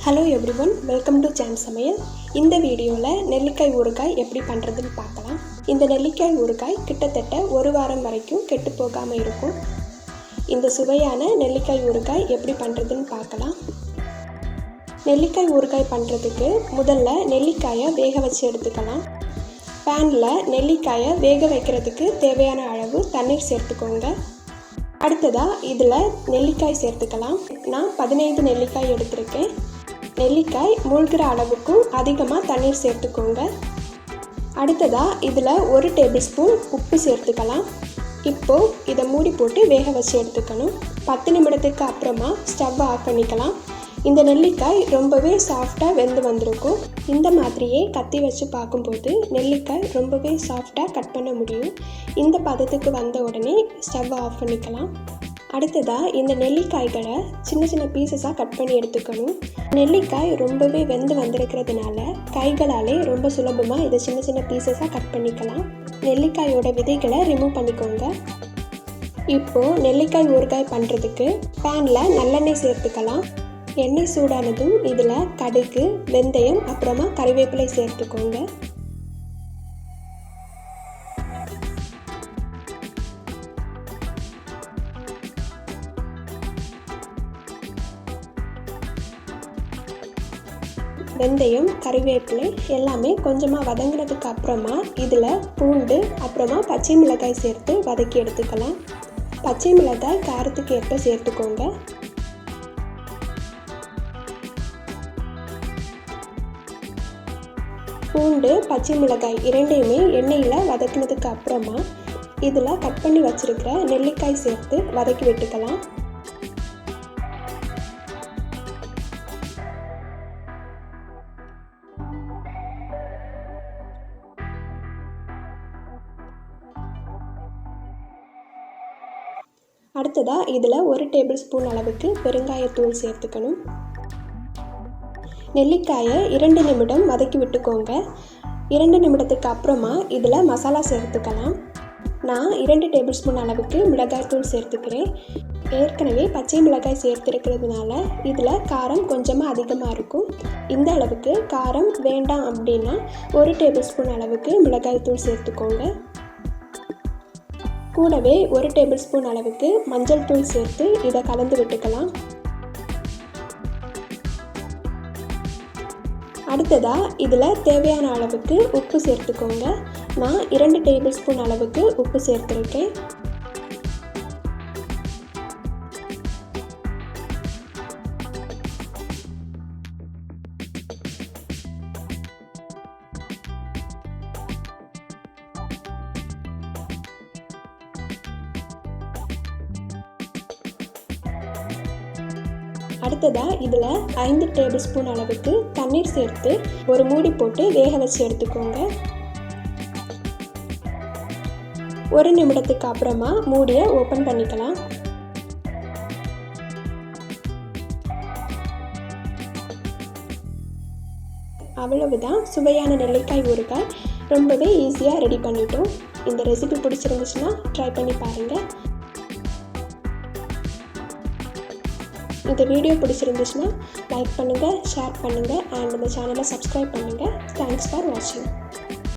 Hello everyone, welcome to சாம் சமையல். இந்த வீடியோவில் நெல்லிக்காய் ஊறுகாய் எப்படி பண்ணுறதுன்னு பார்க்கலாம். இந்த நெல்லிக்காய் ஊறுகாய் கிட்டத்தட்ட ஒரு வாரம் வரைக்கும் கெட்டு போகாமல் இருக்கும். இந்த சுவையான நெல்லிக்காய் ஊறுகாய் எப்படி பண்ணுறதுன்னு பார்க்கலாம். நெல்லிக்காய் ஊறுகாய் பண்ணுறதுக்கு முதல்ல நெல்லிக்காயை வேக வச்சு எடுத்துக்கலாம். பேனில் நெல்லிக்காயை வேக வைக்கிறதுக்கு தேவையான அளவு தண்ணீர் சேர்த்துக்கோங்க. அடுத்ததாக இதில் நெல்லிக்காய் சேர்த்துக்கலாம். நான் 15 நெல்லிக்காய் எடுத்திருக்கேன். நெல்லிக்காய் மூழ்கிற அளவுக்கும் அதிகமாக தண்ணீர் சேர்த்துக்கோங்க. அடுத்ததாக இதில் 1 டேபிள் ஸ்பூன் உப்பு சேர்த்துக்கலாம். இப்போது இதை மூடி போட்டு வேக வச்சு எடுத்துக்கணும். 10 நிமிடத்துக்கு அப்புறமா ஸ்டவ்வை ஆஃப் பண்ணிக்கலாம். இந்த நெல்லிக்காய் ரொம்பவே சாஃப்டாக வெந்து வந்திருக்கும். இந்த மாதிரியே கத்தி வச்சு பார்க்கும்போது நெல்லிக்காய் ரொம்பவே சாஃப்டாக கட் பண்ண முடியும். இந்த பதத்துக்கு வந்த உடனே ஸ்டவ்வை ஆஃப் பண்ணிக்கலாம். அடுத்ததாக இந்த நெல்லிக்காய்களை சின்ன சின்ன பீசஸாக கட் பண்ணி எடுத்துக்கணும். நெல்லிக்காய் ரொம்பவே வெந்து வந்திருக்கிறதுனால கைகளாலே ரொம்ப சுலபமாக இதை சின்ன சின்ன பீசஸாக கட் பண்ணிக்கலாம். நெல்லிக்காயோட விதைகளை ரிமூவ் பண்ணிக்கோங்க. இப்போது நெல்லிக்காய் ஊறுகாய் பண்ணுறதுக்கு பேனில் நல்லெண்ணெய் சேர்த்துக்கலாம். எண்ணெய் சூடானதும் இதில் கடுகு, வெந்தயம், அப்புறமா கறிவேப்பிலை சேர்த்துக்கோங்க. வெந்தயம், கறிவேப்பிலை எல்லாமே கொஞ்சமாக வதங்கினதுக்கு அப்புறமா இதில் பூண்டு, அப்புறமா பச்சை மிளகாய் சேர்த்து வதக்கி எடுத்துக்கலாம். பச்சை மிளகாய் காரத்துக்கு ஏற்ப சேர்த்துக்கோங்க. பூண்டு, பச்சை மிளகாய் இரண்டையுமே எண்ணெயில் வதக்கினதுக்கு அப்புறமா இதில் கட் பண்ணி வச்சுருக்கிற நெல்லிக்காய் சேர்த்து வதக்கி விட்டுக்கலாம். அடுத்ததாக இதில் 1 டேபிள் ஸ்பூன் அளவுக்கு பெருங்காயத்தூள் சேர்த்துக்கணும். நெல்லிக்காயை 2 நிமிடம் வதக்கி விட்டுக்கோங்க. 2 நிமிடத்துக்கு அப்புறமா இதில் மசாலா சேர்த்துக்கலாம். நான் 2 டேபிள் ஸ்பூன் அளவுக்கு மிளகாய்த்தூள் சேர்த்துக்கிறேன். ஏற்கனவே பச்சை மிளகாய் சேர்த்துருக்கிறதுனால இதில் காரம் கொஞ்சமாக அதிகமாக இருக்கும். இந்த அளவுக்கு காரம் வேண்டாம் அப்படின்னா 1 டேபிள் ஸ்பூன் அளவுக்கு மிளகாய்த்தூள் சேர்த்துக்கோங்க. கூடவே 1 டேபிள் ஸ்பூன் அளவுக்கு மஞ்சள் தூள் சேர்த்து இதை கலந்து விட்டுக்கலாம். அடுத்ததாக இதில் தேவையான அளவுக்கு உப்பு சேர்த்துக்கோங்க. நான் 2 டேபிள் ஸ்பூன் அளவுக்கு உப்பு சேர்த்துருக்கேன். அடுத்ததாக இதில் 5 டேபிள் ஸ்பூன் அளவுக்கு தண்ணீர் சேர்த்து ஒரு மூடி போட்டு வேக வச்சு எடுத்துக்கோங்க. 1 நிமிடத்துக்கு அப்புறமா மூடியை ஓப்பன் பண்ணிக்கலாம். அவ்வளவுதான், சுவையான நெல்லிக்காய் ஊறுகாய் ரொம்பவே ஈஸியாக ரெடி பண்ணிட்டோம். இந்த ரெசிபி பிடிச்சிருந்துச்சுன்னா ட்ரை பண்ணி பாருங்கள். இந்த வீடியோ பிடிச்சிருந்துச்சுன்னா லைக் பண்ணுங்கள், ஷேர் பண்ணுங்கள், அண்ட் இந்த சேனலை சப்ஸ்கிரைப் பண்ணுங்கள். தேங்க்ஸ் ஃபார் வாட்சிங்.